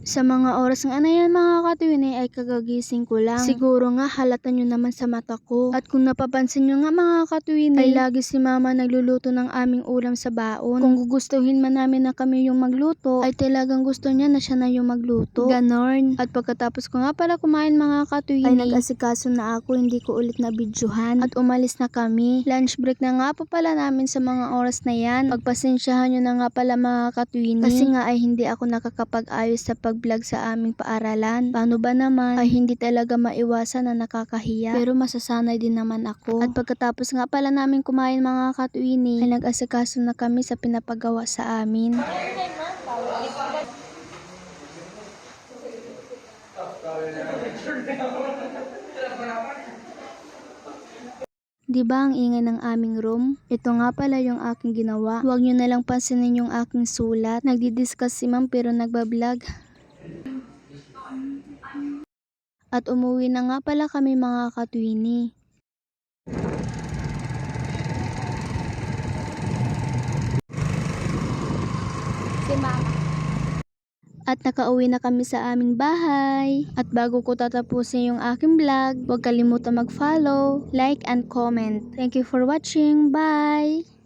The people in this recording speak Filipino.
Sa mga oras nga na yan mga katuwini ay kagagising ko lang. Siguro nga halata nyo naman sa mata ko. At kung napapansin nyo nga mga katuwini ay lagi si mama nagluluto ng aming ulam sa baon. Kung gugustuhin man namin na kami yung magluto ay talagang gusto niya na siya na yung magluto. Ganon. At pagkatapos ko nga pala kumain mga katuwini ay nag-asikaso na ako, hindi ko ulit na videohan. At umalis na kami. Lunch break na nga po pala namin sa mga oras na yan. Pagpasensyahan nyo na nga pala mga katuwini. Kasi nga ay hindi ako nakakapag-ayos sa pag-vlog sa aming paaralan. Paano ba naman ay hindi talaga maiwasan na nakakahiya. Pero masasanay din naman ako. At pagkatapos nga pala namin kumain mga katuwini ay nag-asikaso na kami sa pinapagawa sa amin. Diba ang ingay ng aming room? Ito nga pala yung aking ginawa. Huwag nyo nalang pansinin yung aking sulat. Nagdi-discuss si ma'am pero nagbablog. At umuwi na nga pala kami mga katuwini. Si mama. At nakauwi na kami sa aming bahay. At bago ko tatapusin yung aking vlog, huwag kalimutan mag-follow, like, and comment. Thank you for watching. Bye!